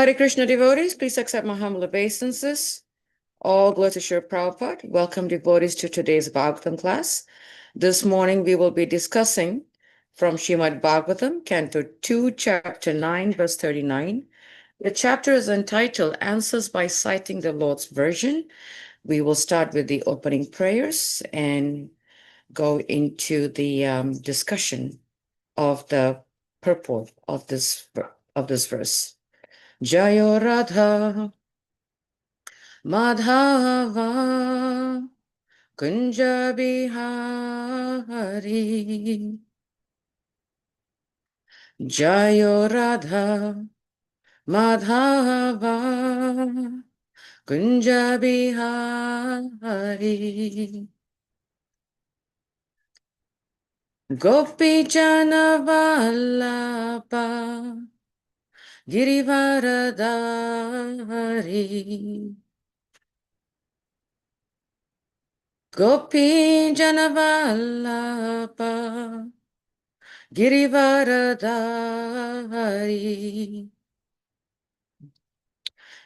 Hare Krishna devotees, please accept my humble obeisances. All glory to Srila Prabhupada. Welcome devotees to today's Bhagavatam class. This morning we will be discussing from Srimad Bhagavatam, Canto 2, Chapter 9, verse 39. The chapter is entitled Answers by Citing the Lord's Version. We will start with the opening prayers and go into the discussion of the purport of this verse. Jayo Radha Madhava Kunja Bihari Jayo Radha Madhava Kunja Bihari Gopi Jana Vallabha Girivaradari Gopi Jana Vallabha Girivaradari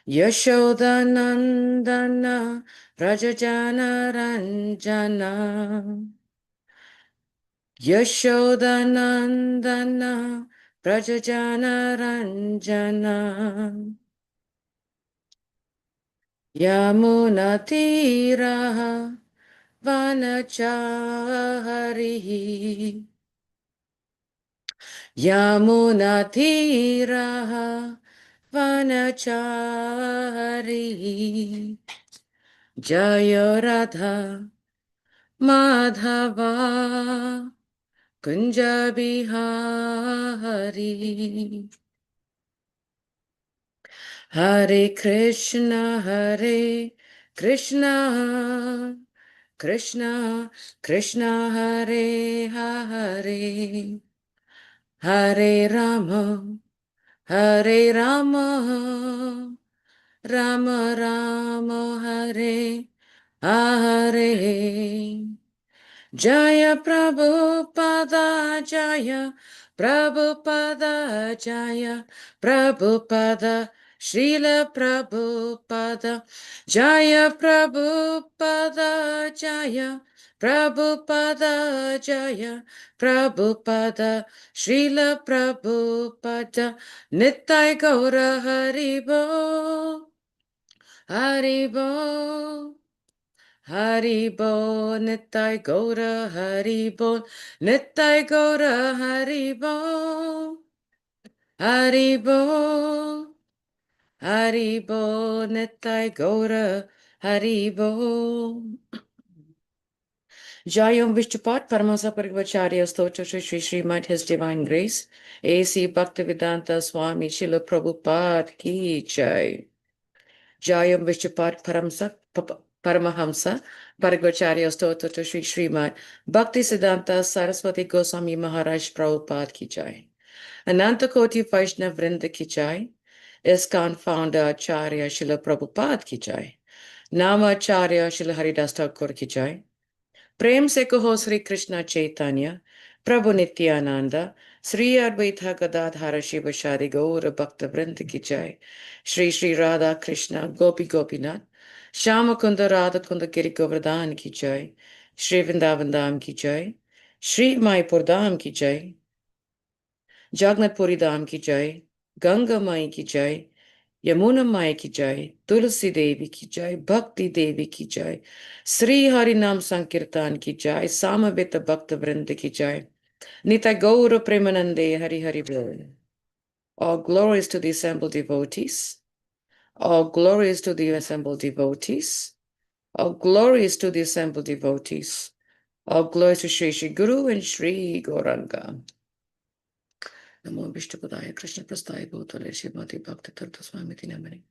Yashoda Nandana Rajajana Ranjana Yashoda Nandana Rajajana Ranjana Yamuna Tira Vanachari Yamuna Tira Vanachari Jaya Radha Madhava Kunja Bihari Hare Krishna Krishna Krishna Krishna Hare Hare Hare Rama Rama Rama Hare Hare Jaya Prabhupada Jaya Prabhupada Jaya Prabhupada Srila Prabhupada Jaya Prabhupada Jaya Prabhupada Jaya Prabhupada Srila Prabhupada Nittai Gaura Haribo Haribo Haribo Nittai Gaura Haribo Nittai Gaura Haribo Haribo Haribo Nittai Gaura Haribo Jayam Vishnupat Paramasa Parivacharya Stotra Shri Srimad His Divine Grace A.C. Bhaktivedanta Swami Srila Prabhupada Ki Jai Jayam Vishnupat Paramahamsa Parivacharya Stotra to Sri Srimad Bhaktisiddhanta Saraswati Goswami Maharaj Prabhupada Ki Jai Ananta Koti Vaishnav Vrinda Ki Jai ISKCON Founder Acharya Srila Prabhupada Ki Jai Nama Acharya Srila Haridas Thakur Ki Jai Prem se kaho Sri Krishna Chaitanya Prabhu Nityananda Sri Advaita Gadadhara Shiva Shadi Gaura Bhakta Vrinda Ki Jai Shri Shri Radha Krishna Gopi Gopinath Shama Kunda Radha Kunda Giri Govardhan Ki Jai Shri Vrindavan Dham Ki Jai Shri Maipur Dham Ki Jai Jagannath Puri Dham Ki Jai Ganga Mai Ki Jai Yamuna Mai Ki Jai Tulsi Devi Ki Jai Bhakti Devi Ki Jai Sri Harinam Sankirtan Ki Jai Samavita Bhakta Vrinda Ki Jai Nitai Gaura Premanande Hari Hari Bol. All glories to the assembled devotees. All glories to the assembled devotees. All glories to the assembled devotees. All glories to Shri Shri Guru and Shri Gauranga. Namo Vishnupadaya Krishna Prasthaya Bhutale Srimati Bhakti Tirtha Swamiti Namani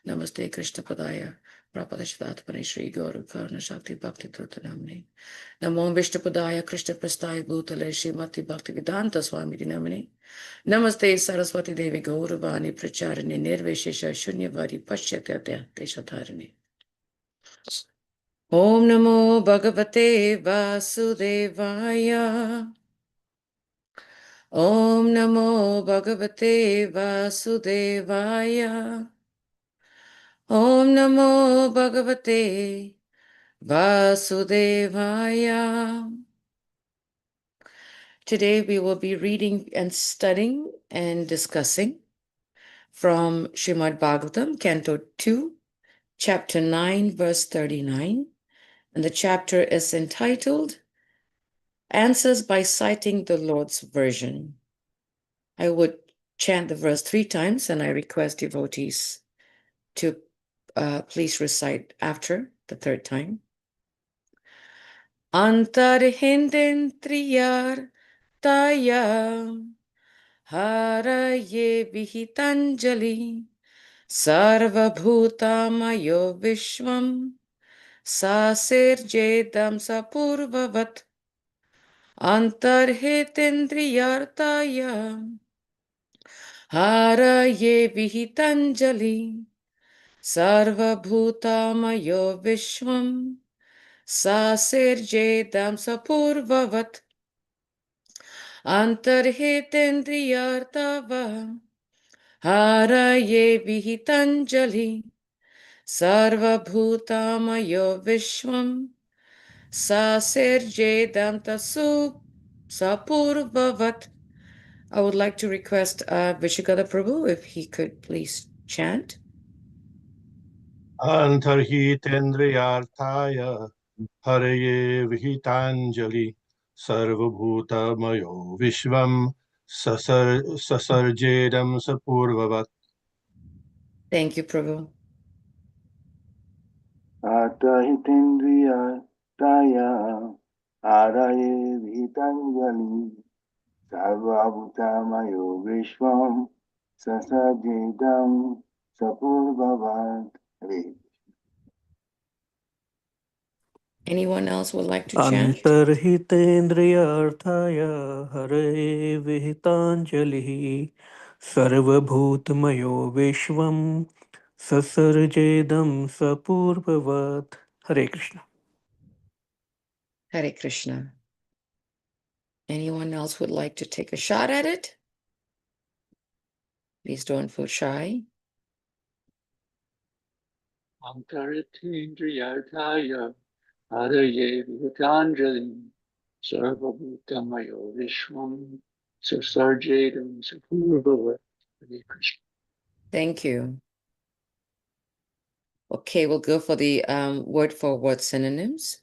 Namaste Krishna Padaya Prapadashidatmani Shri Gaura Karna Shakti Bhakti Tirtha Namani Namo Vishnupadaya Krishna Prasthaya Bhutale Srimati Bhakti Vedanta Swamiti Namani Namaste Saraswati Devi Gauravani Pracharini Nirveshesha Shunyavadi Pashyatya Deshatharini Om Namo Bhagavate Vasudevaya Om Namo Bhagavate Vasudevaya. Om Namo Bhagavate Vasudevaya. Today we will be reading and studying and discussing from Srimad Bhagavatam, Canto 2, Chapter 9, verse 39. And the chapter is entitled Answers by Citing the Lord's Version. I would chant the verse 3 times, and I request devotees to please recite after the third time. Antarhitendriyārthāya haraye vihitāñjaliḥ sarva-bhūtamayo viśvaṁ sasarjedaṁ pūrvavat antarhitendriyārthāya haraye vihitāñjaliḥ sarva-bhūtamayo viśvaṁ sasarjedaṁ pūrvavat antarhitendriyārthāya haraye vihitāñjaliḥ sarva-bhūtamayo viśvaṁ sasarjedaṁ pūrvavat. I would like to request Vishikada Prabhu if he could please chant. antarhitendriyārthāya haraye vihitāñjaliḥ sarva-bhūtamayo viśvaṁ sasarjedaṁ pūrvavat. Thank you, Prabhu. antarhitendriyārthāya haraye vihitāñjaliḥ sarva-bhūtamayo viśvaṁ sasarjedaṁ pūrvavat. Anyone else would like to chant? antarhitendriyārthāya haraye vihitāñjaliḥ sarva-bhūtamayo viśvaṁ sasarjedaṁ pūrvavat. Hare Krishna. Hare Krishna. Anyone else would like to take a shot at it? Please don't feel shy. antarhitendriyārthāya haraye vihitāñjaliḥ sarva-bhūtamayo viśvaṁ sasarjedaṁ pūrvavat. Hare Krishna. Thank you. Okay, we'll go for the word for word synonyms.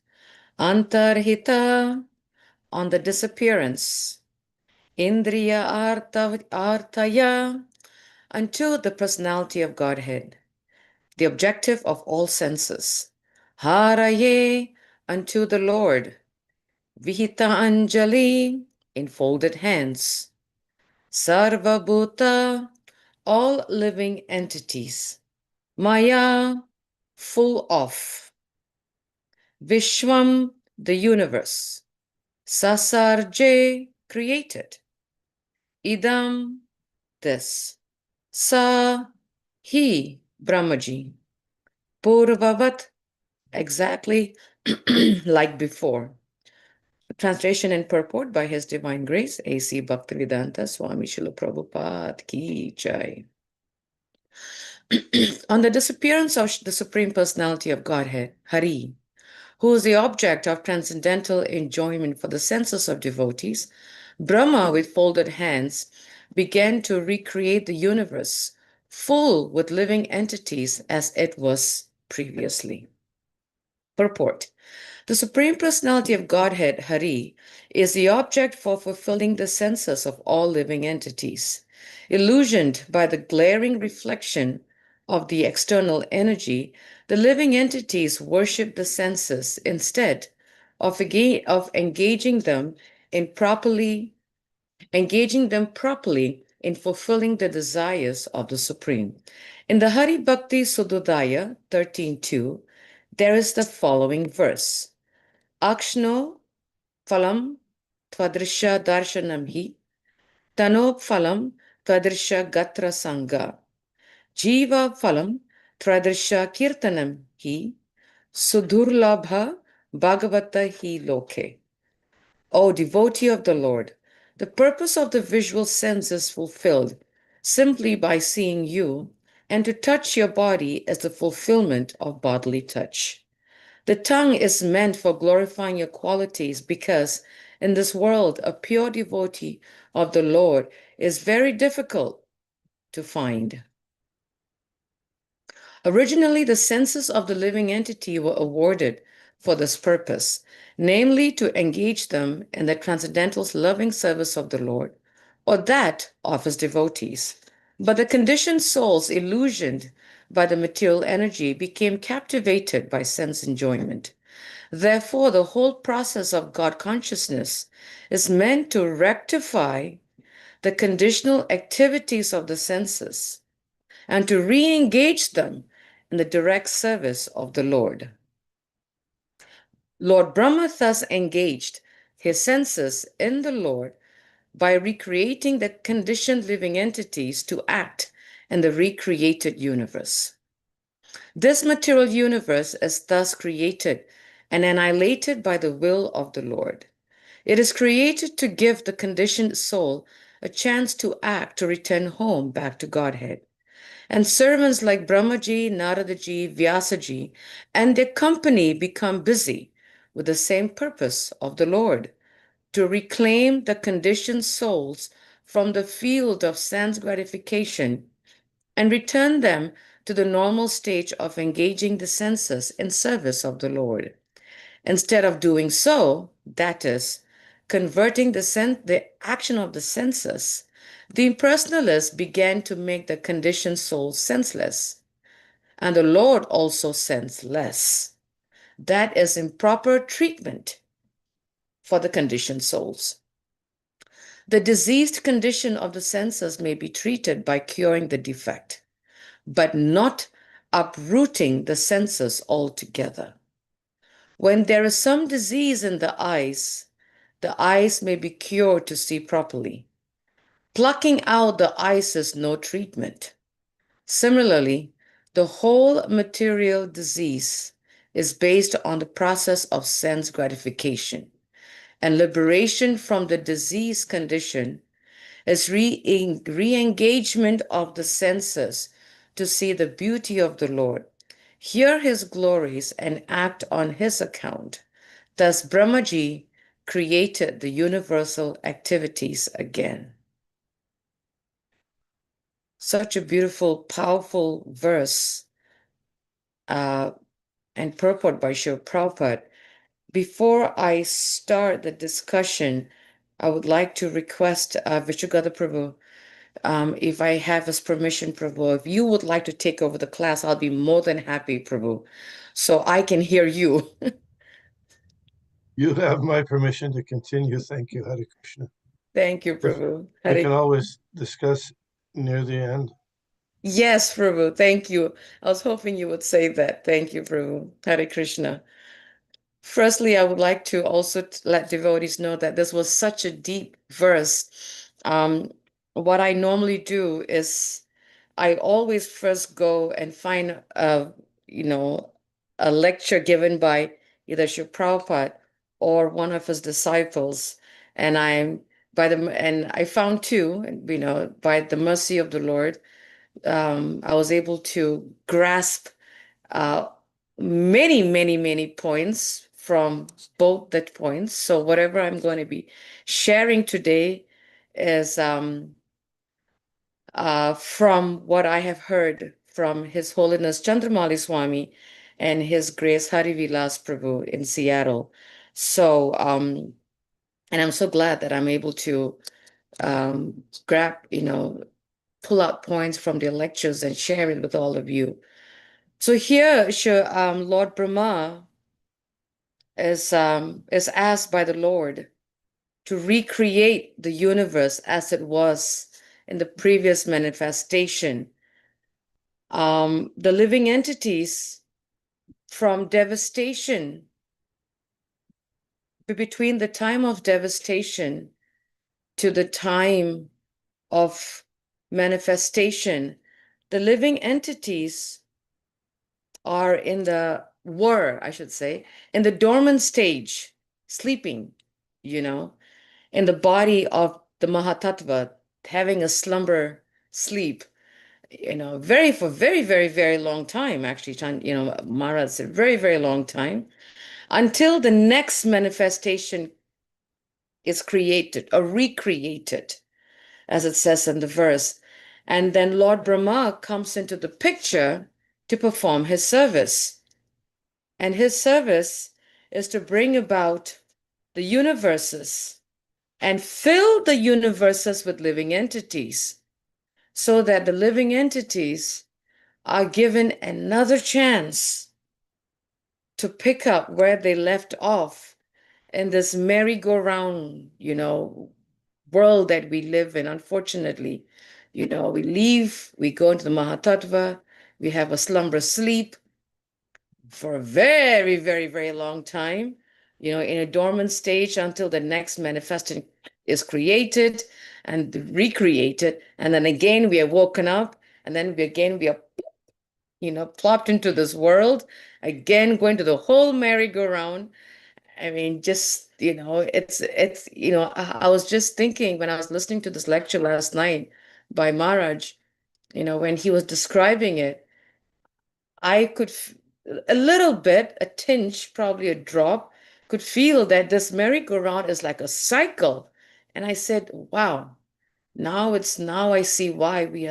Antarhita, on the disappearance. Indriyārthāya, unto the personality of Godhead, the objective of all senses. Haraye, unto the Lord. Vihitāñjaliḥ, in folded hands. Sarva-bhūta, all living entities. Maya, full of. Viśvaṁ, the universe. Sasarje, created. Idam, this. Sa, he, Brahmaji. Pūrvavat, exactly like before. Translation and purport by His Divine Grace, A.C. Bhaktivedanta Swami Srila Prabhupada Ki Jai. On the disappearance of the Supreme Personality of Godhead, Hari, who is the object of transcendental enjoyment for the senses of devotees, Brahma, with folded hands, began to recreate the universe, full with living entities as it was previously. Purport. The Supreme Personality of Godhead, Hari, is the object for fulfilling the senses of all living entities. Illusioned by the glaring reflection of the external energy, the living entities worship the senses instead of engaging them properly in fulfilling the desires of the Supreme. In the Hari Bhakti Sudodaya 13.2, there is the following verse. Akshno phalam tvadrisha darshanam hi tano phalam tvadrisha gatra sangha jiva phalam tvadrisha kirtanam hi sudurlabha bhagavata hi loke. O devotee of the Lord, The purpose of the visual sense is fulfilled simply by seeing you, and to touch your body is the fulfillment of bodily touch. The tongue is meant for glorifying your qualities because in this world, a pure devotee of the Lord is very difficult to find. Originally, the senses of the living entity were awarded for this purpose, namely to engage them in the transcendental loving service of the Lord, or that of his devotees. But the conditioned souls, illusioned by the material energy, became captivated by sense enjoyment. Therefore, the whole process of God consciousness is meant to rectify the conditional activities of the senses and to re-engage them in the direct service of the Lord. Lord Brahma thus engaged his senses in the Lord by recreating the conditioned living entities to act in the recreated universe. This material universe is thus created and annihilated by the will of the Lord. It is created to give the conditioned soul a chance to act, to return home back to Godhead. And servants like Brahmaji, Naradaji, Vyasaji, and their company become busy with the same purpose of the Lord, to reclaim the conditioned souls from the field of sense gratification and return them to the normal stage of engaging the senses in service of the Lord. Instead of doing so, that is, converting the action of the senses, the impersonalists began to make the conditioned soul senseless, and the Lord also senseless. That is improper treatment for the conditioned souls. The diseased condition of the senses may be treated by curing the defect, but not uprooting the senses altogether. When there is some disease in the eyes may be cured to see properly. Plucking out the eyes is no treatment. Similarly, the whole material disease is based on the process of sense gratification, and liberation from the disease condition is re-engagement of the senses to see the beauty of the Lord, hear his glories, and act on his account. Thus, Brahmaji created the universal activities again. Such a beautiful, powerful verse and purport by Srila Prabhupada. Before I start the discussion, I would like to request Vishwagata Prabhu, if I have his permission, Prabhu, if you would like to take over the class, I'll be more than happy, Prabhu, so I can hear you. You have my permission to continue. Thank you, Hare Krishna. Thank you, Prabhu. We can always discuss near the end. Yes, Prabhu. Thank you. I was hoping you would say that. Thank you, Prabhu. Hare Krishna. Firstly, I would like to also let devotees know that this was such a deep verse. What I normally do is I always first go and find a lecture given by either Srila Prabhupada or one of his disciples, and I found two, by the mercy of the Lord, I was able to grasp many points from both the points. So whatever I'm going to be sharing today is from what I have heard from His Holiness Chandramali Swami and His Grace Hari Vilas Prabhu in Seattle. So, and I'm so glad that I'm able to pull out points from their lectures and share it with all of you. So here, Lord Brahma is asked by the Lord to recreate the universe as it was in the previous manifestation. The living entities from devastation, between the time of devastation to the time of manifestation, the living entities are in the dormant stage, sleeping, in the body of the Mahatattva, having a slumber sleep, for very, very, very long time, actually, Maharaj said, very, very long time, until the next manifestation is created or recreated, as it says in the verse. And then Lord Brahma comes into the picture to perform his service. And his service is to bring about the universes and fill the universes with living entities, so that the living entities are given another chance to pick up where they left off in this merry-go-round, world that we live in. Unfortunately, we leave, we go into the Mahatattva, we have a slumber sleep for a very, very, very long time, in a dormant stage until the next manifestation is created and recreated. And then again, we are woken up, and then we are plopped into this world, again, going to the whole merry-go-round. I mean, just, I was just thinking when I was listening to this lecture last night by Maharaj, when he was describing it, I could, a little bit, a tinge, probably a drop, could feel that this merry-go-round is like a cycle. And I said, wow, now I see why we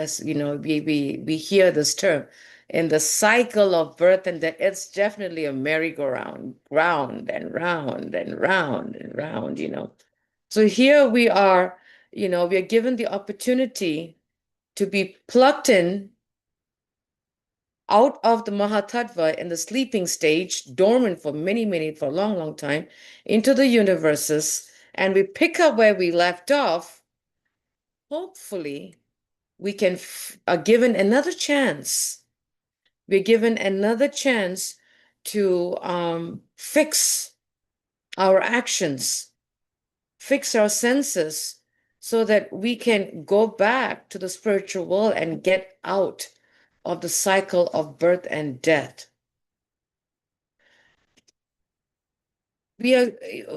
hear this term. In the cycle of birth and death, it's definitely a merry-go-round, round and round and round and round, So here we are, we are given the opportunity to be plucked in out of the Mahatattva in the sleeping stage, dormant for for a long, long time, into the universes, and we pick up where we left off. Hopefully, we are given another chance. We're given another chance to fix our actions, fix our senses, so that we can go back to the spiritual world and get out of the cycle of birth and death. The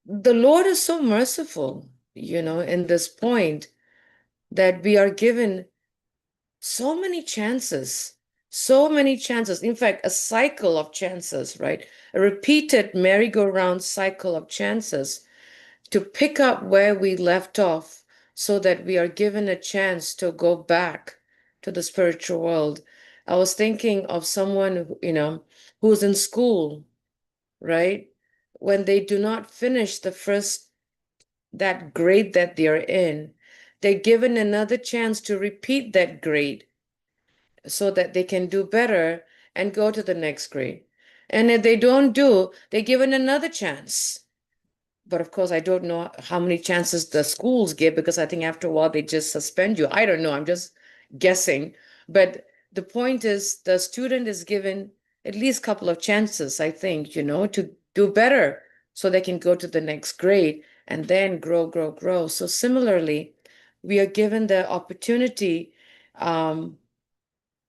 Lord is so merciful, in this point, that we are given so many chances. In fact, a cycle of chances, right? A repeated merry-go-round cycle of chances to pick up where we left off, so that we are given a chance to go back to the spiritual world. I was thinking of someone, who's in school, right? When they do not finish that grade that they are in, they're given another chance to repeat that grade, so that they can do better and go to the next grade. And if they don't do, they're given another chance. But of course, I don't know how many chances the schools give, because I think after a while they just suspend you. I don't know, I'm just guessing. But the point is, the student is given at least a couple of chances, I think, to do better, so they can go to the next grade and then grow, grow, grow. So similarly, we are given the opportunity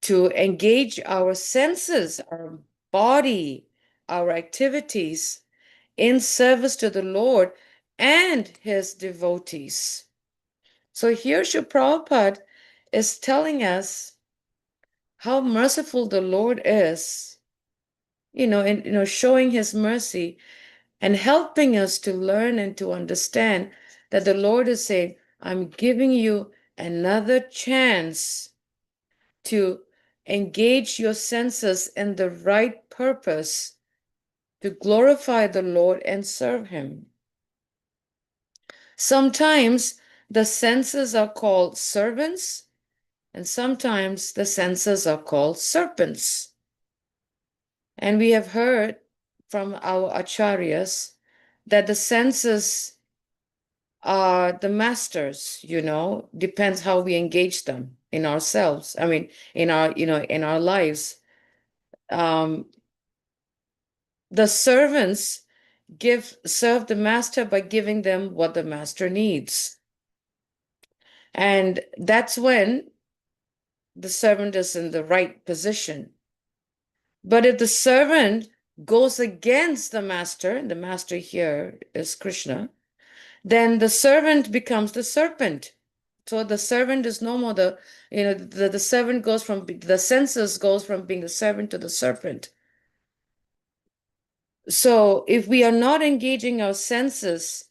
to engage our senses, our body, our activities in service to the Lord and his devotees. So here Srila Prabhupada is telling us how merciful the Lord is, and showing his mercy and helping us to learn and to understand that the Lord is saying, I'm giving you another chance to engage your senses in the right purpose to glorify the Lord and serve him. Sometimes the senses are called servants, and sometimes the senses are called serpents. And we have heard from our acharyas that the senses are the masters, depends how we engage them in ourselves. I mean, in our lives. The servants serve the master by giving them what the master needs. And that's when the servant is in the right position. But if the servant goes against the master here is Krishna, then the servant becomes the serpent. So the servant is no more the servant goes from, the senses goes from being the servant to the serpent. So if we are not engaging our senses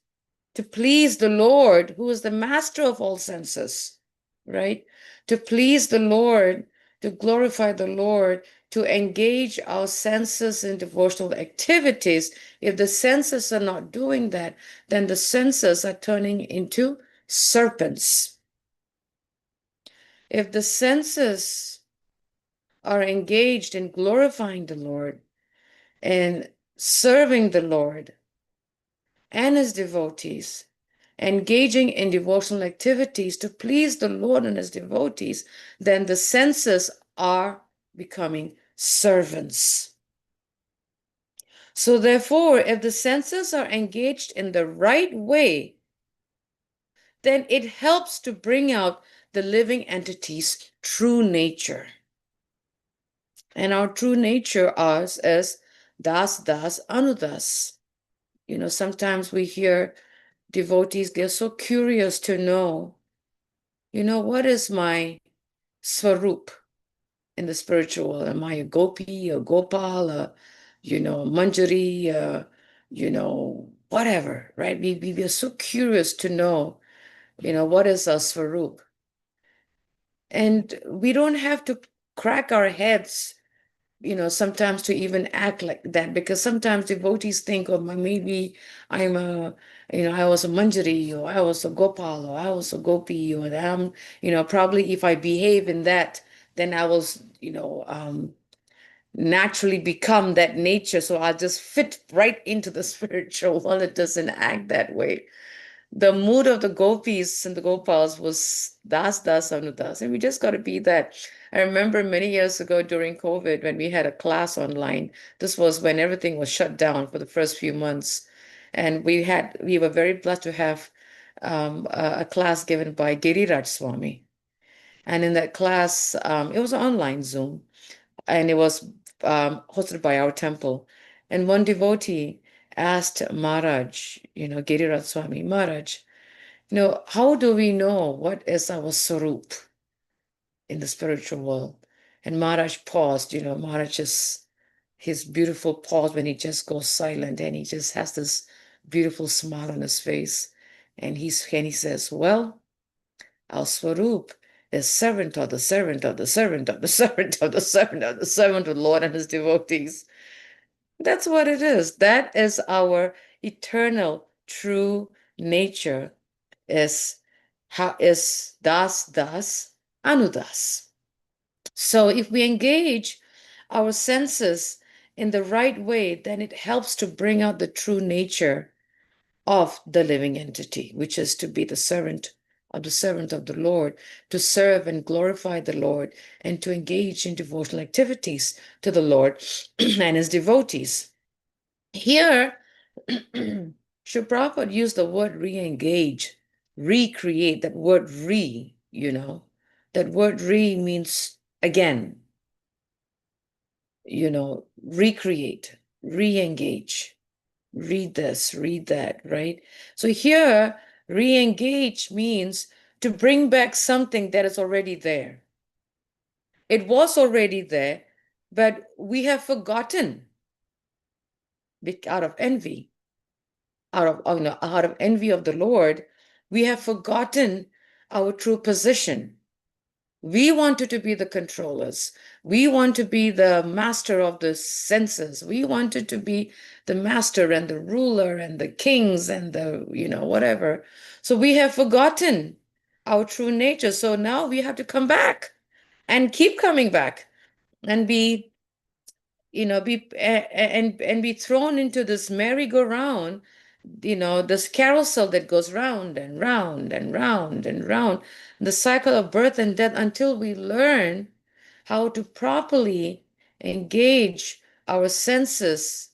to please the Lord, who is the master of all senses, right? To please the Lord, to glorify the Lord, to engage our senses in devotional activities. If the senses are not doing that, then the senses are turning into serpents. If the senses are engaged in glorifying the Lord and serving the Lord and his devotees, engaging in devotional activities to please the Lord and his devotees, then the senses are becoming servants. So therefore, if the senses are engaged in the right way, then it helps to bring out the living entity's true nature. And our true nature is das anudas. Sometimes we hear devotees, they're so curious to know, what is my svarup in the spiritual world? Am I a gopi, a gopal, manjari, whatever, right? We are so curious to know, what is our svarup? And we don't have to crack our heads, sometimes to even act like that, because sometimes devotees think, oh, maybe I was a manjari, or I was a gopal, or I was a gopi, or I'm, probably if I behave in that, then I will, naturally become that nature. So I'll just fit right into the spiritual world. It doesn't act that way. The mood of the gopis and the gopals was das anudas, and we just got to be that. I remember many years ago during COVID when we had a class online. This was when everything was shut down for the first few months, and we were very blessed to have a class given by Giriraj Swami. And in that class, it was an online Zoom, and it was hosted by our temple. And one devotee asked Maharaj, Giriraj Swami, Maharaj, how do we know what is our sarup in the spiritual world? And Maharaj paused, Maharaj just, his beautiful pause when he just goes silent, and he just has this beautiful smile on his face. And he says, well, our swarup is servant of the servant of the servant of the servant of the servant of the servant of the Lord and his devotees. That's what it is. That is our eternal true nature, is das anudas. So if we engage our senses in the right way, then it helps to bring out the true nature of the living entity, which is to be the servant of the Lord, to serve and glorify the Lord, and to engage in devotional activities to the Lord and his devotees. Here, Srila Prabhupada used the word re-engage, recreate. That word that word re means again, recreate, re-engage, read this, read that, right? So here, re-engage means to bring back something that is already there. It was already there, but we have forgotten out of envy. Out of envy of the Lord, we have forgotten our true position. We wanted to be the controllers. We want to be the master of the senses. We wanted to be the master and the ruler and the kings and the, whatever. So we have forgotten our true nature. So now we have to come back and keep coming back and be thrown into this merry-go-round, this carousel that goes round and round and round and round, the cycle of birth and death, until we learn how to properly engage our senses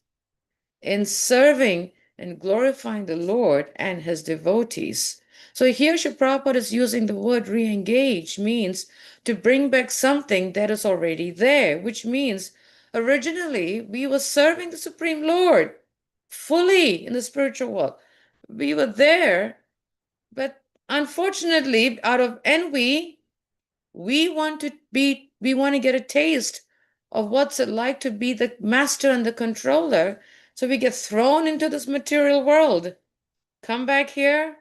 in serving and glorifying the Lord and his devotees. So here Srila Prabhupada is using the word re-engage, means to bring back something that is already there, which means originally we were serving the Supreme Lord fully in the spiritual world. We were there, but unfortunately, out of envy, we want to get a taste of what's it like to be the master and the controller. So we get thrown into this material world. Come back here,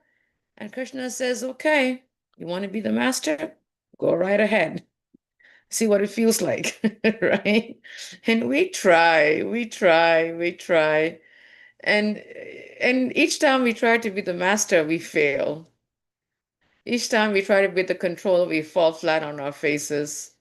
and Krishna says, okay, you want to be the master? Go right ahead. See what it feels like, right? And we try. And each time we try to be the master, we fail. Each time we try to be the controller, we fall flat on our faces.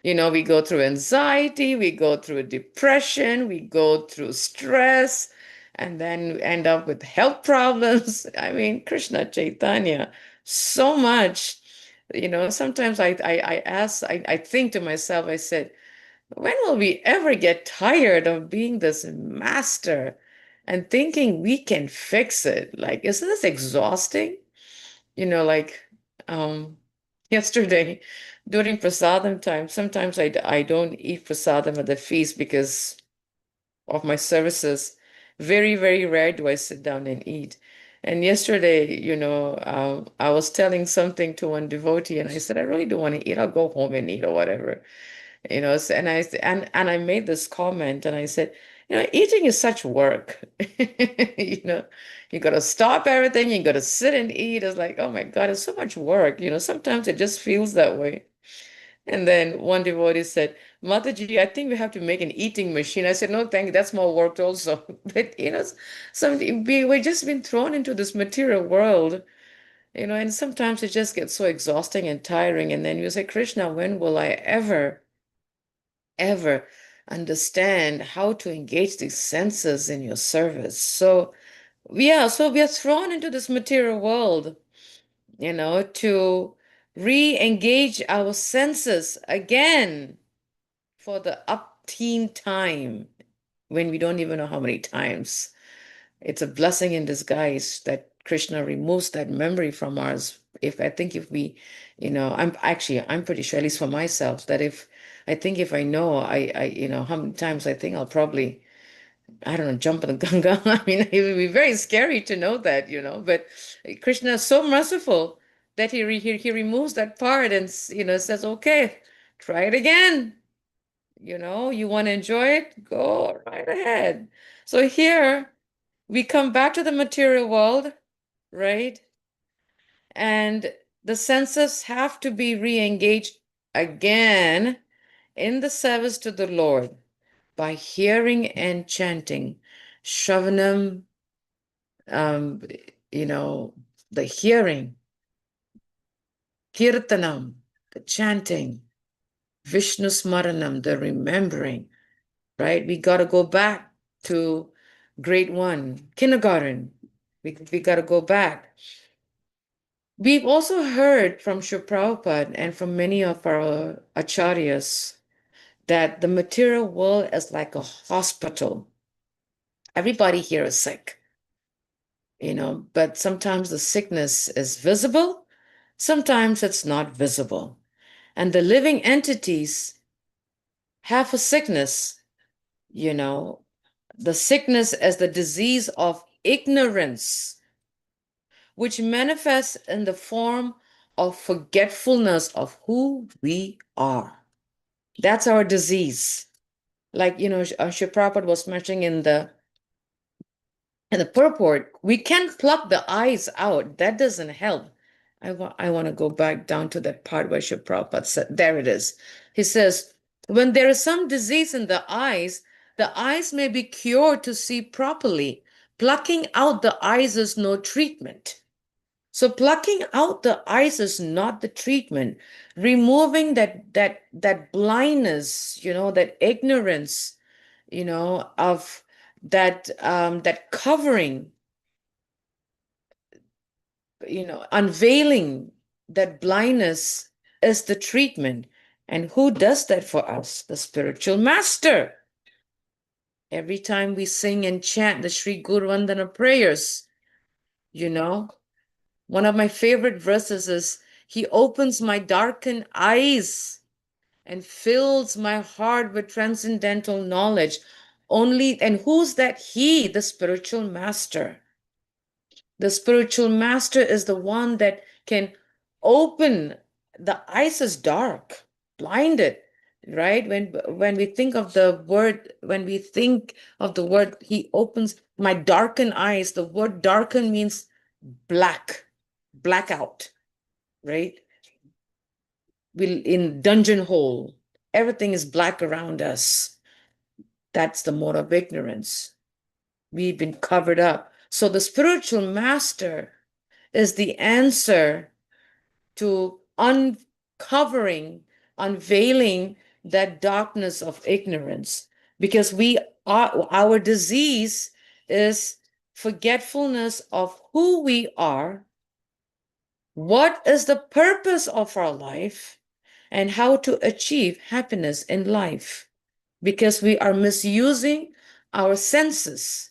We go through anxiety, we go through depression, we go through stress, and then end up with health problems. I mean, Krishna Chaitanya, so much. Sometimes I think to myself, I said, when will we ever get tired of being this master and thinking we can fix it? Like, isn't this exhausting? Like yesterday during prasadam time, sometimes I don't eat prasadam at the feast because of my services. Very, very rare do I sit down and eat. And yesterday, I was telling something to one devotee, and I said, I really don't want to eat. I'll go home and eat or whatever. And I made this comment, and I said, eating is such work. You got to stop everything. You got to sit and eat. It's like, oh my God, it's so much work. Sometimes it just feels that way. And then one devotee said, Mataji, I think we have to make an eating machine. I said, no, thank you. That's more work also. But, we're just been thrown into this material world, and sometimes it just gets so exhausting and tiring. And then you say, Krishna, when will I ever understand how to engage these senses in your service? So we are thrown into this material world, to re-engage our senses again for the upteen time, when we don't even know how many times. It's a blessing in disguise that Krishna removes that memory from us. If we, I'm pretty sure, at least for myself, that if I know, how many times I think I'll probably, I don't know, jump in the Ganga. I mean, it would be very scary to know that, but Krishna is so merciful that he removes that part and, says, okay, try it again. You want to enjoy it? Go right ahead. So here we come back to the material world, right? And the senses have to be re-engaged again in the service to the Lord by hearing and chanting. Shravanam, the hearing, kirtanam, the chanting, Vishnu Smaranam, the remembering, right? We got to go back to grade 1, kindergarten. We got to go back. We've also heard from Srila Prabhupada and from many of our acharyas that the material world is like a hospital. Everybody here is sick, but sometimes the sickness is visible, sometimes it's not visible. And the living entities have a sickness, the sickness as the disease of ignorance, which manifests in the form of forgetfulness of who we are. That's our disease. Like, Srila Prabhupada was mentioning in the purport, we can't pluck the eyes out. That doesn't help. I want to go back down to that part where Srila Prabhupada said, there it is. He says, when there is some disease in the eyes may be cured to see properly. Plucking out the eyes is no treatment. So plucking out the eyes is not the treatment. Removing that blindness, that ignorance, of that covering, unveiling that blindness is the treatment. And who does that for us? The spiritual master. Every time we sing and chant the Sri Guru Vandana prayers, one of my favorite verses is, he opens my darkened eyes and fills my heart with transcendental knowledge. And who's that he? The spiritual master. The spiritual master is the one that can open. The eyes is dark, blinded, right? When we think of the word, he opens my darkened eyes. The word darken means blackout, right? In dungeon hole, everything is black around us. That's the mode of ignorance. We've been covered up. So the spiritual master is the answer to unveiling that darkness of ignorance, because our disease is forgetfulness of who we are, what is the purpose of our life, and how to achieve happiness in life, because we are misusing our senses.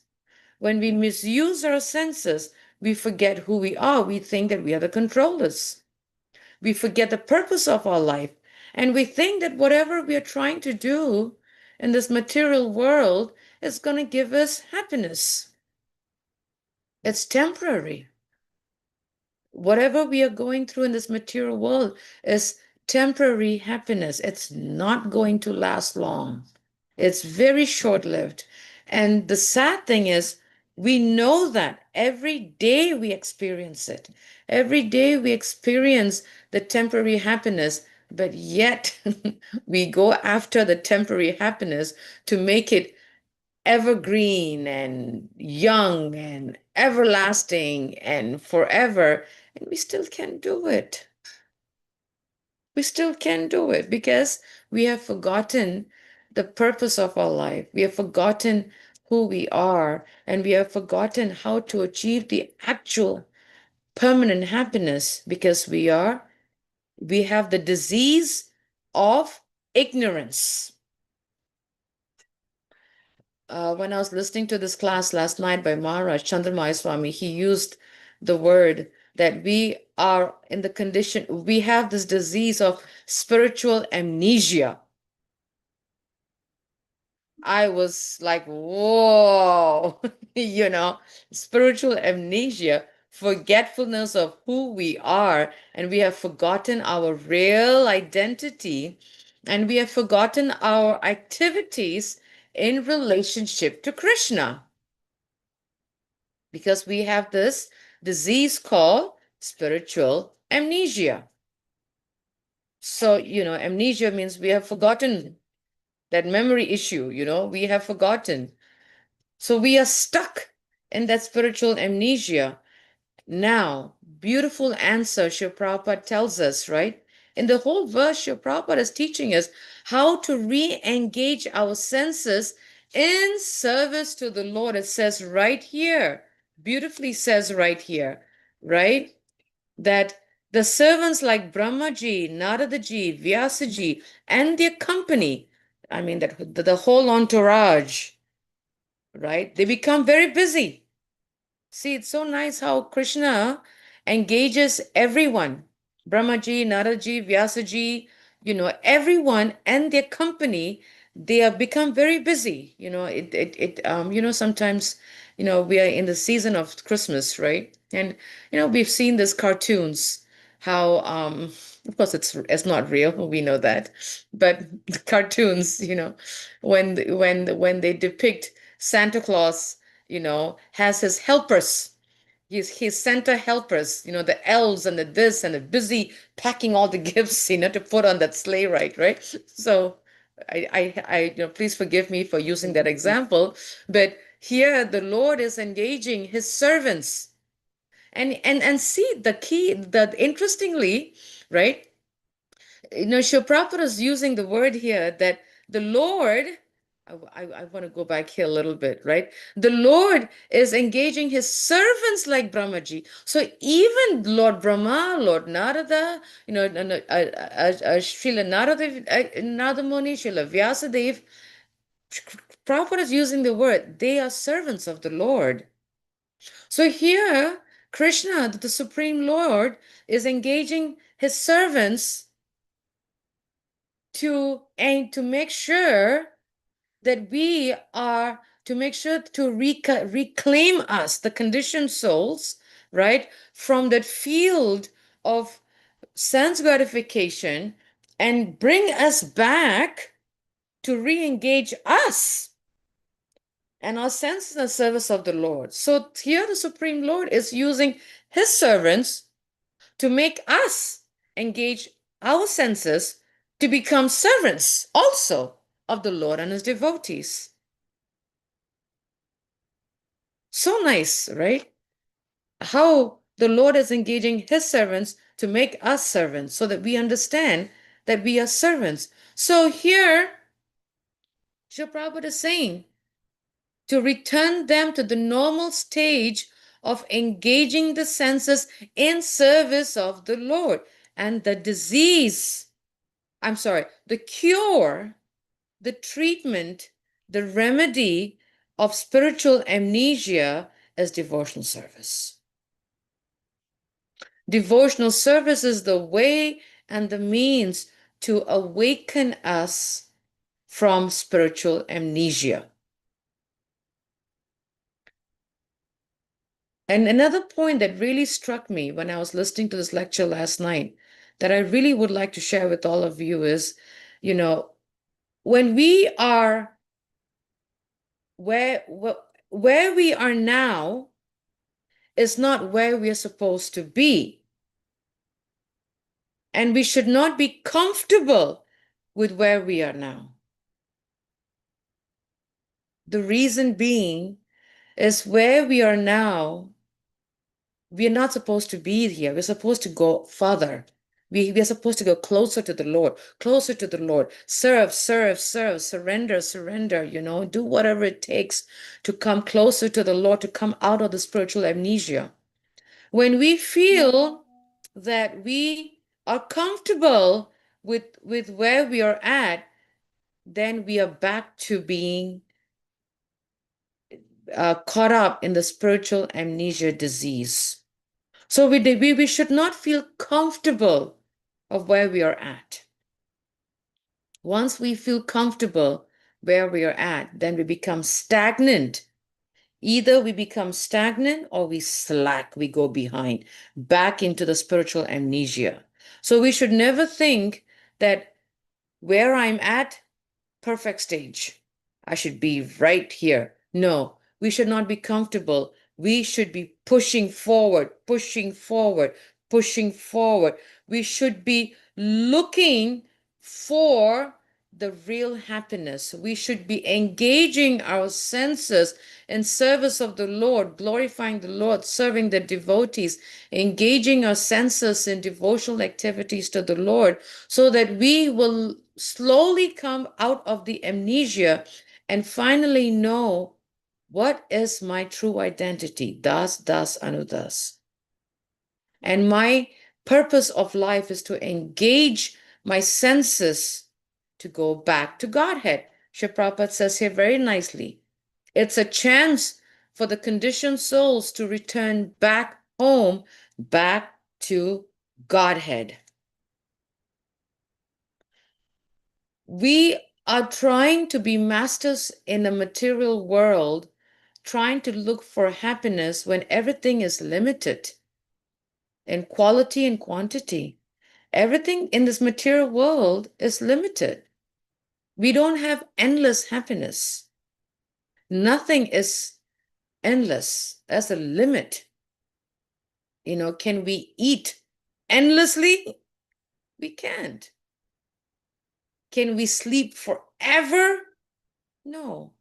When we misuse our senses, we forget who we are. We think that we are the controllers. We forget the purpose of our life. And we think that whatever we are trying to do in this material world is going to give us happiness. It's temporary. Whatever we are going through in this material world is temporary happiness. It's not going to last long. It's very short-lived. And the sad thing is, we know that every day we experience it. Every day we experience the temporary happiness, but yet we go after the temporary happiness to make it evergreen and young and everlasting and forever. And we still can't do it. We still can't do it because we have forgotten the purpose of our life. We have forgotten who we are, and we have forgotten how to achieve the actual permanent happiness, because we have the disease of ignorance. When I was listening to this class last night by Maharaj Chandramaya Swami, he used the word that we are in the condition, we have this disease of spiritual amnesia. I was like, whoa, spiritual amnesia, forgetfulness of who we are, and we have forgotten our real identity, and we have forgotten our activities in relationship to Krishna, because we have this disease called spiritual amnesia. So, amnesia means we have forgotten that memory issue, we have forgotten. So we are stuck in that spiritual amnesia. Now, beautiful answer Srila Prabhupada tells us, right? In the whole verse, Srila Prabhupada is teaching us how to re-engage our senses in service to the Lord. It says right here, beautifully says right here, right? That the servants like Brahmaji, Naradaji, Vyasaji, and their company, I mean, that the whole entourage, right? They become very busy. See, it's so nice how Krishna engages everyone. Brahmaji, Naradaji, Vyasaji, everyone and their company, they have become very busy. Sometimes, we are in the season of Christmas, right? And, we've seen these cartoons, how, of course, it's not real. We know that. But the cartoons, when they depict Santa Claus, has his helpers, his Santa helpers, the elves and the this and the busy packing all the gifts, to put on that sleigh ride, right? So please forgive me for using that example, but here the Lord is engaging his servants. And see the key, that interestingly, right? Srila Prabhupada is using the word here that the Lord, I want to go back here a little bit, right? The Lord is engaging his servants like Brahmaji. So even Lord Brahma, Lord Narada, Srila Narada Muni, Srila Vyasadeva, Prabhupada is using the word, they are servants of the Lord. So here, Krishna, the Supreme Lord, is engaging his servants to make sure that to reclaim us, the conditioned souls, right? From that field of sense gratification and bring us back to re-engage us and our senses in the service of the Lord. So here the Supreme Lord is using his servants to make us engage our senses to become servants also of the Lord and his devotees. So nice, right? How the Lord is engaging his servants to make us servants so that we understand that we are servants. So here, Srila Prabhupada is saying to return them to the normal stage of engaging the senses in service of the Lord. And the the cure, the treatment, the remedy of spiritual amnesia is devotional service. Devotional service is the way and the means to awaken us from spiritual amnesia. And another point that really struck me when I was listening to this lecture last night that I really would like to share with all of you is, when we are where we are now is not where we are supposed to be. And we should not be comfortable with where we are now. The reason being is where we are now, we are not supposed to be here. We're supposed to go further. We are supposed to go closer to the Lord, serve, surrender, do whatever it takes to come closer to the Lord, to come out of the spiritual amnesia. When we feel that we are comfortable with where we are at, then we are back to being caught up in the spiritual amnesia disease. So we should not feel comfortable of where we are at. Once we feel comfortable where we are at, then we become stagnant. Either we become stagnant or we slack, we go behind, back into the spiritual amnesia. So we should never think that where I'm at, perfect stage, I should be right here. No, we should not be comfortable. We should be pushing forward. We should be looking for the real happiness. We should be engaging our senses in service of the Lord, glorifying the Lord, serving the devotees, engaging our senses in devotional activities to the Lord, so that we will slowly come out of the amnesia and finally know what is my true identity, das, anudas. And my purpose of life is to engage my senses to go back to Godhead. Srila Prabhupada says here very nicely, it's a chance for the conditioned souls to return back home, back to Godhead. We are trying to be masters in a material world, trying to look for happiness when everything is limited in quality and quantity. Everything in this material world is limited. We don't have endless happiness. Nothing is endless. That's a limit. Can we eat endlessly? We can't. Can we sleep forever? No.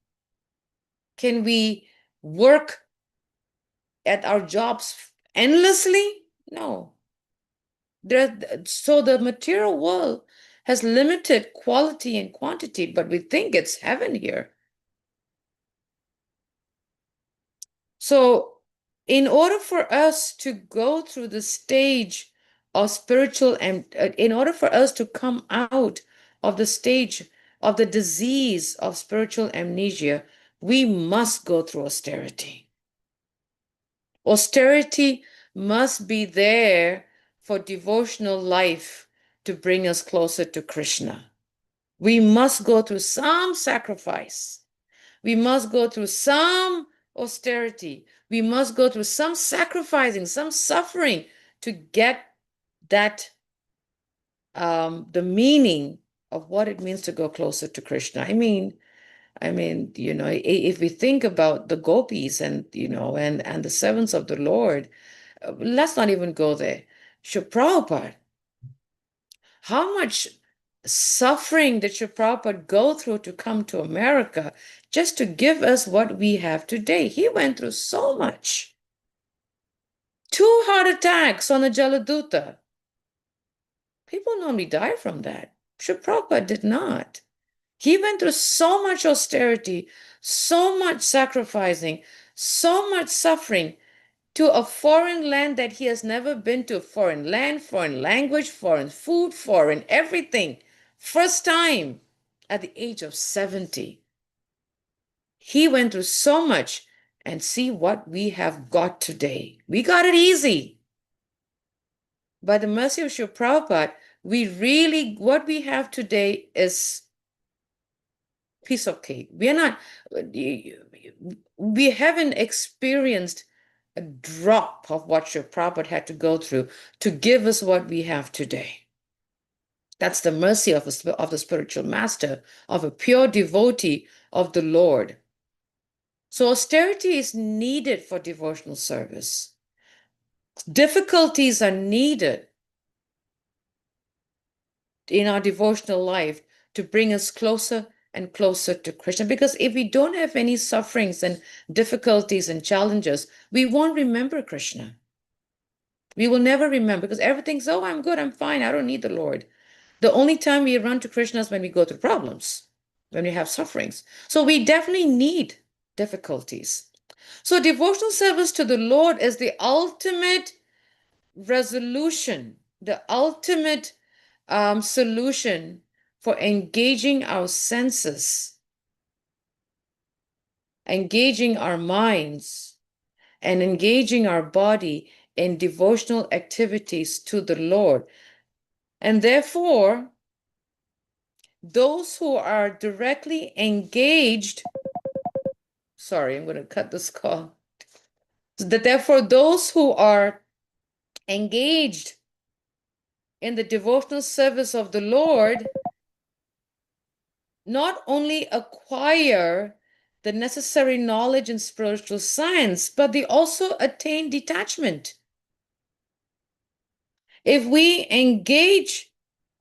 Can we work at our jobs endlessly? No. So the material world has limited quality and quantity, but we think it's heaven here. So in order for us to go through the stage of spiritual, and in order for us to come out of the stage of the disease of spiritual amnesia, we must go through austerity. Austerity must be there for devotional life to bring us closer to Krishna. We must go through some sacrifice. We must go through some austerity. We must go through some sacrificing, some suffering to get that, the meaning of what it means to go closer to Krishna. I mean, if we think about the gopis and, and the servants of the Lord, let's not even go there. Srila Prabhupada, how much suffering did Srila Prabhupada go through to come to America just to give us what we have today? He went through so much. 2 heart attacks on the Jaladuta. People normally die from that. Srila Prabhupada did not. He went through so much austerity, so much sacrificing, so much suffering to a foreign land that he has never been to. Foreign land, foreign language, foreign food, foreign everything. First time at the age of 70. He went through so much, and see what we have got today. We got it easy. By the mercy of Srila Prabhupada, what we have today is piece of cake. We haven't experienced a drop of what Srila Prabhupada had to go through to give us what we have today. That's the mercy of the spiritual master, of a pure devotee of the Lord. So austerity is needed for devotional service. Difficulties are needed in our devotional life to bring us closer and closer to Krishna. Because if we don't have any sufferings and difficulties and challenges, we won't remember Krishna. We will never remember, because everything's, oh, I'm good, I'm fine, I don't need the Lord. The only time we run to Krishna is when we go through problems, when we have sufferings. So we definitely need difficulties. So devotional service to the Lord is the ultimate resolution, the ultimate solution for engaging our senses, engaging our minds, and engaging our body in devotional activities to the Lord. And therefore, those who are directly engaged, sorry, I'm going to cut this call. Therefore, those who are engaged in the devotional service of the Lord not only acquire the necessary knowledge in spiritual science, but they also attain detachment. If we engage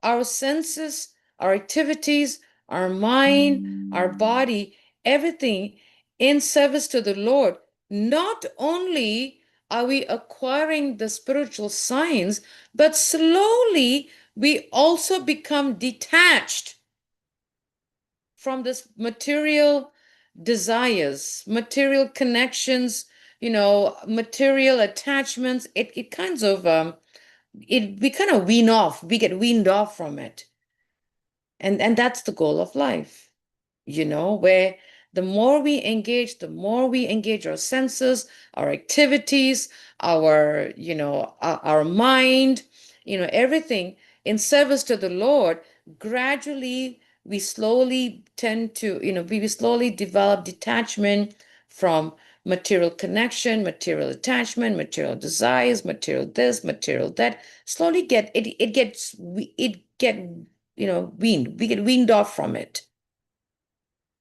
our senses, our activities, our mind, our body, everything in service to the Lord, not only are we acquiring the spiritual science, but slowly we also become detached from this material desires, material connections, material attachments. We kind of wean off. We get weaned off from it. And that's the goal of life, where the more we engage our senses, our activities, our mind, everything in service to the Lord. Gradually, we slowly tend to, we slowly develop detachment from material connection, material attachment, material desires, material this, material that. Slowly weaned. We get weaned off from it.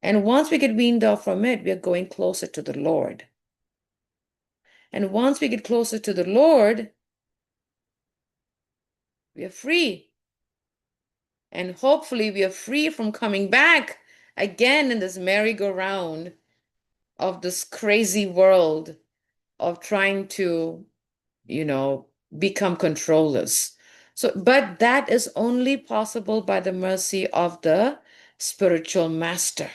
And once we get weaned off from it, we are going closer to the Lord. And once we get closer to the Lord, we are free. And hopefully we are free from coming back again in this merry-go-round of this crazy world of trying to, become controllers. But that is only possible by the mercy of the spiritual master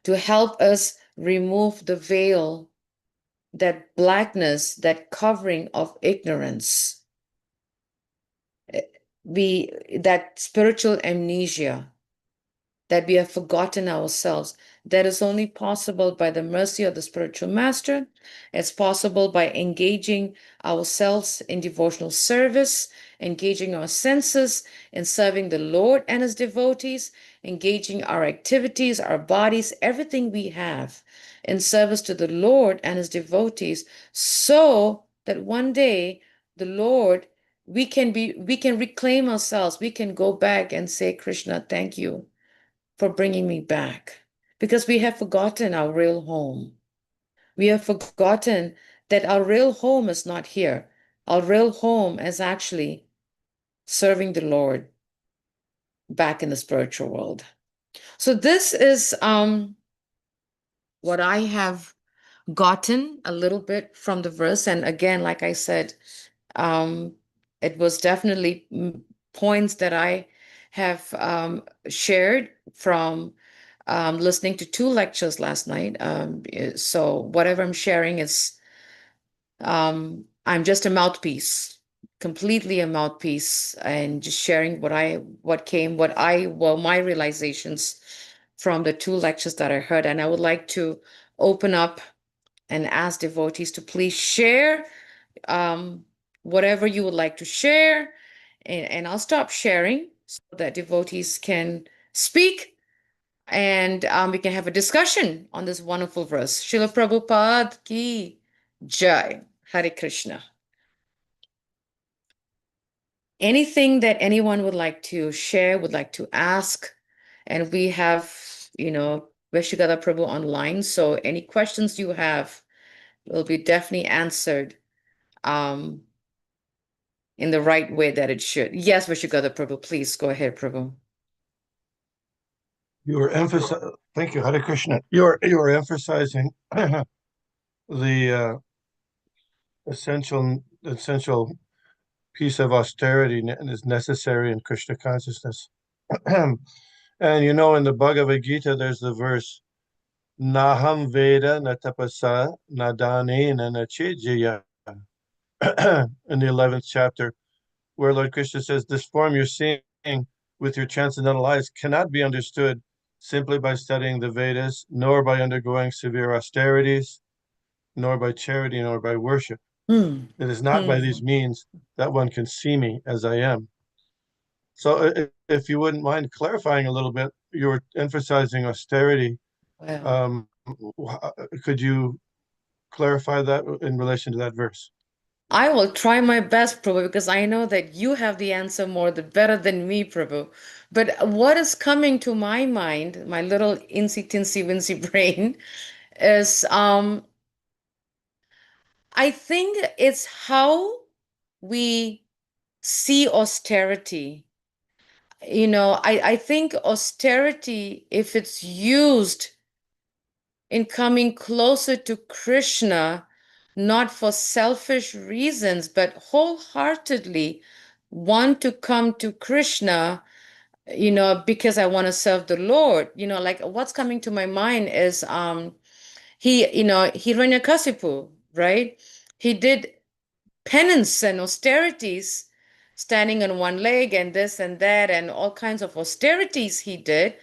to help us remove the veil, that blackness, that covering of ignorance, that spiritual amnesia, that we have forgotten ourselves. That is only possible by the mercy of the spiritual master. It's possible by engaging ourselves in devotional service, engaging our senses in serving the Lord and his devotees, engaging our activities, our bodies, everything we have in service to the Lord and his devotees, so that one day the Lord, we can reclaim ourselves. We can go back and say, Krishna, thank you for bringing me back, because we have forgotten our real home. We have forgotten that our real home is not here. Our real home is actually serving the Lord back in the spiritual world. So this is what I have gotten a little bit from the verse. And again, like I said, it was definitely points that I have shared from listening to 2 lectures last night. So whatever I'm sharing is, I'm just a mouthpiece, completely a mouthpiece, and just sharing my realizations from the 2 lectures that I heard. And I would like to open up and ask devotees to please share whatever you would like to share. And I'll stop sharing so that devotees can speak, and we can have a discussion on this wonderful verse. Srila Prabhupada ki jai. Hare Krishna. Anything that anyone would like to share, would like to ask, and we have, Vishwagata Prabhu online, so any questions you have will be definitely answered in the right way that it should. Yes, Vishwagata Prabhu, please go ahead, Prabhu. You were emphasizing, thank you, Hare Krishna. You were emphasizing the essential piece of austerity is necessary in Krishna consciousness. And in the Bhagavad Gita, there's the verse, Naham Veda na tapasa na danena na chejaya, in the 11th chapter, where Lord Krishna says, this form you're seeing with your transcendental eyes cannot be understood simply by studying the Vedas, nor by undergoing severe austerities, nor by charity, nor by worship. It is not by these means that one can see me as I am. So if you wouldn't mind clarifying a little bit, you were emphasizing austerity. Wow. Could you clarify that in relation to that verse? I will try my best, Prabhu, because I know that you have the answer better than me, Prabhu. But what is coming to my mind, my little insy-tinsy-wincy brain, is I think it's how we see austerity. I think austerity, if it's used in coming closer to Krishna, not for selfish reasons, but wholeheartedly want to come to Krishna, because I want to serve the Lord. Like what's coming to my mind is Hiranyakasipu, right? He did penance and austerities, standing on one leg and this and that, and all kinds of austerities he did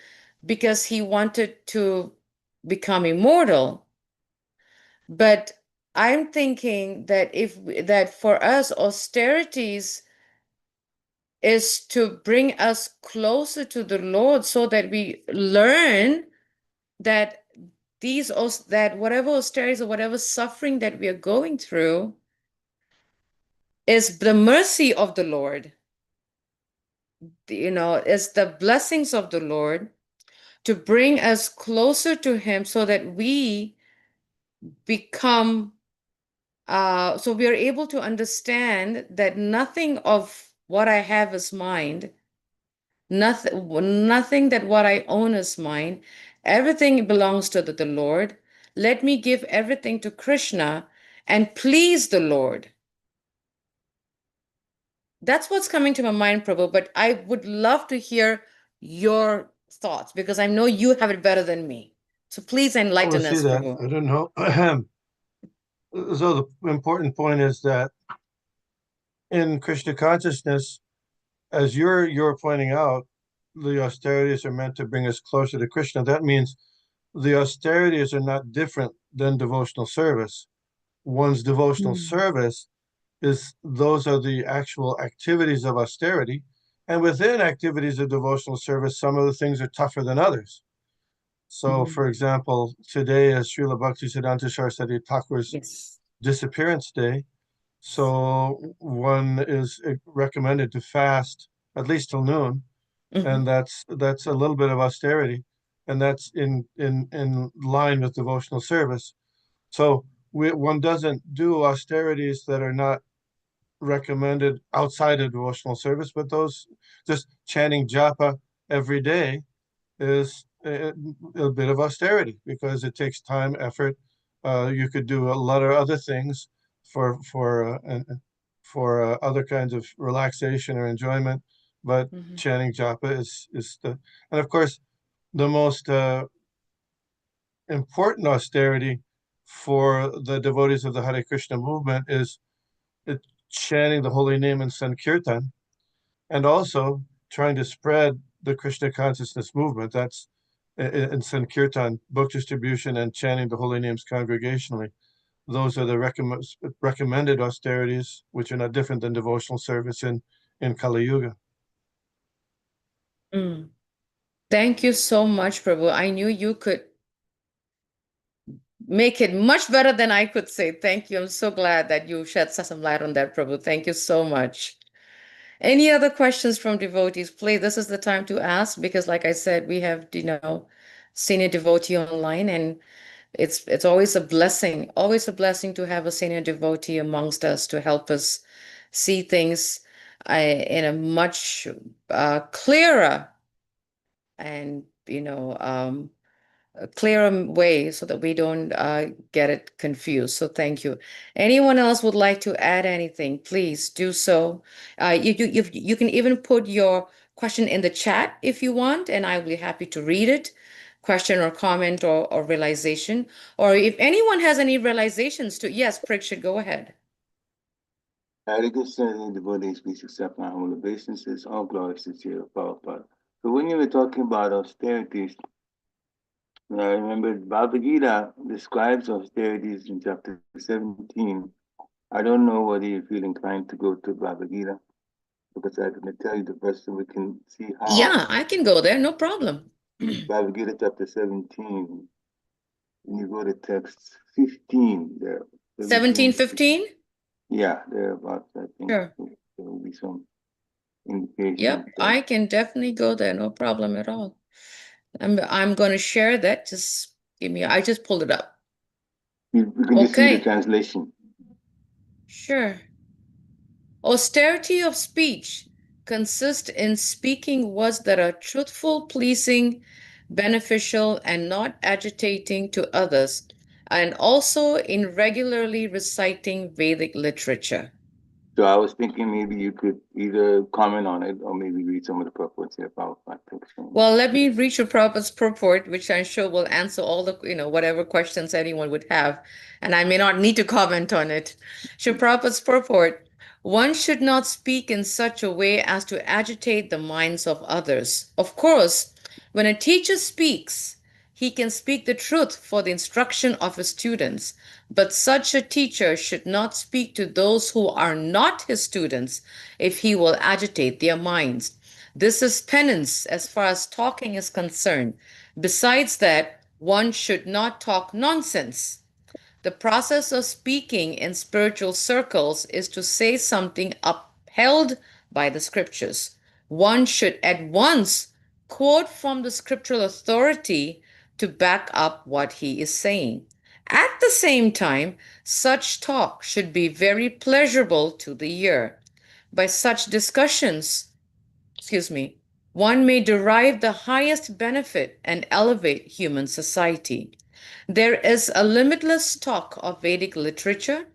because he wanted to become immortal. But I'm thinking that that for us, austerities is to bring us closer to the Lord, so that we learn that whatever austerities or whatever suffering that we are going through is the mercy of the Lord. It's the blessings of the Lord to bring us closer to him, so that we become so we are able to understand that nothing of what I have is mine. Nothing that what I own is mine. Everything belongs to the Lord. Let me give everything to Krishna and please the Lord. That's what's coming to my mind, Prabhu, but I would love to hear your thoughts, because I know you have it better than me. So please enlighten us, Prabhu. I don't know. So the important point is that in Krishna consciousness, as you're pointing out, the austerities are meant to bring us closer to Krishna. That means the austerities are not different than devotional service. One's devotional service those are the actual activities of austerity, And within activities of devotional service, some of the things are tougher than others. So, for example, today is Srila Bhaktisiddhanta Saraswati Thakur's Yes. disappearance day. So one is recommended to fast at least till noon, and that's a little bit of austerity, and that's in line with devotional service. So one doesn't do austerities that are not recommended outside of devotional service, but those just chanting japa every day is a bit of austerity because it takes time, effort. You could do a lot of other things for other kinds of relaxation or enjoyment, but chanting japa is the, and of course the most important austerity for the devotees of the Hare Krishna movement is chanting the holy name in Sankirtan, and also trying to spread the Krishna consciousness movement. That's in Sankirtan, book distribution and chanting the holy names congregationally. Those are the recommended austerities, which are not different than devotional service in Kali Yuga. Thank you so much, Prabhu. I knew you could make it much better than I could say. Thank you. I'm so glad that you shed some light on that, Prabhu. Thank you so much. Any other questions from devotees? Please, this is the time to ask because, like I said, we have, senior devotee online, and it's always a blessing to have a senior devotee amongst us to help us see things in a much clearer and a clearer way so that we don't get it confused. So thank you. Anyone else would like to add anything, please do so. You can even put your question in the chat if you want, and I will be happy to read it. Question or comment or realization. Or if anyone has any realizations to, yes, Prikshit, go ahead. Hare Krishna, devotees, please accept my humble obeisances. All glory sincere Prabhupada. So when you were talking about austerities, I remember Bhagavad Gita describes austerities in chapter 17. I don't know whether you feel inclined to go to Bhagavad Gita, because I'm going to tell you the verse so we can see how. Yeah, I can go there, no problem. Bhagavad Gita chapter 17. When you go to text 15 there. 17:15? Yeah, thereabouts, I think. Sure. There will be some indication. Yep, I can definitely go there, no problem at all. I'm going to share that. Just give me, I just pulled it up. We can just see the translation. Sure. Austerity of speech consists in speaking words that are truthful, pleasing, beneficial, and not agitating to others, and also in regularly reciting Vedic literature. So I was thinking maybe you could either comment on it or maybe read some of the purports here about my text. Well, let me read your Prabhupada's purport, which I'm sure will answer all the, whatever questions anyone would have. And I may not need to comment on it. Srila Prabhupada's purport: one should not speak in such a way as to agitate the minds of others. Of course, when a teacher speaks, he can speak the truth for the instruction of his students, but such a teacher should not speak to those who are not his students if he will agitate their minds. This is penance as far as talking is concerned. Besides that, one should not talk nonsense. The process of speaking in spiritual circles is to say something upheld by the scriptures. One should at once quote from the scriptural authority to back up what he is saying. At the same time, such talk should be very pleasurable to the ear. By such discussions, one may derive the highest benefit and elevate human society. There is a limitless stock of Vedic literature,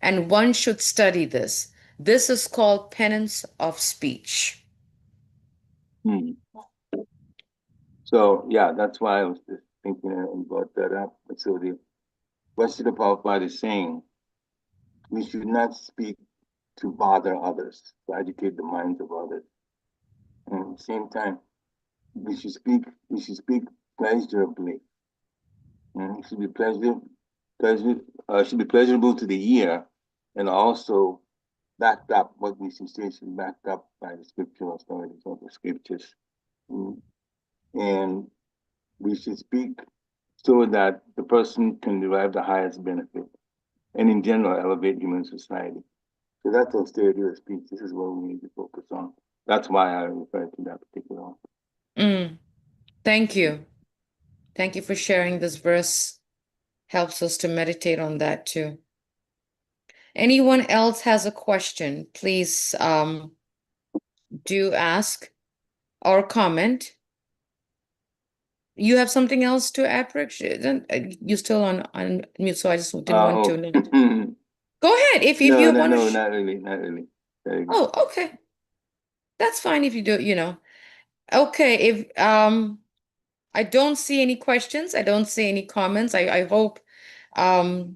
and one should study this. This is called penance of speech. So, yeah, that's why I was just thinking and brought that up. So what Srila Prabhupada is saying, we should not speak to bother others, to agitate the minds of others. And at the same time, we should speak pleasurably. And it should be pleasurable to the ear, and also backed up, what we say is backed up by the scriptural authorities of the scriptures. And we should speak so that the person can derive the highest benefit and in general elevate human society. So that's austerity of speech. This is what we need to focus on. That's why I refer to that particular one. Thank you. Thank you for sharing this verse. Helps us to meditate on that too. Anyone else has a question, please do ask or comment. You have something else to add, Rick? You're still on mute, so I just didn't want to limit. Go ahead if you want to. No, not really. Very good. Oh, okay. That's fine if you do, Okay, if I don't see any questions, I don't see any comments. I hope that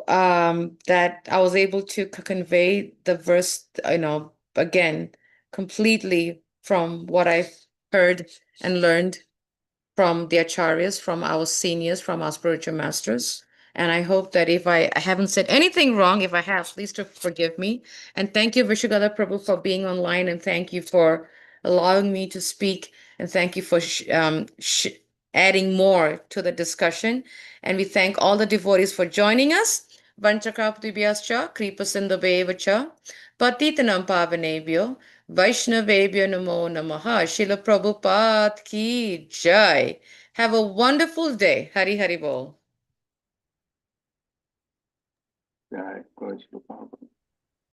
I was able to convey the verse, again, completely from what I've heard and learned from the acharyas, from our seniors, from our spiritual masters. And I hope that if I haven't said anything wrong, if I have, please to forgive me. And thank you, Vishwagata Prabhu, for being online. And thank you for allowing me to speak. And thank you for adding more to the discussion. And we thank all the devotees for joining us. Vanchakrapatibhyascha, Kripasindavevacha, Patitanam Pavanebhyo, Vaishnavebhyo Namo Namaha, Srila Prabhupada Ki Jai. Have a wonderful day. Hari Hari Bol. Jai, Guru Prabhupada.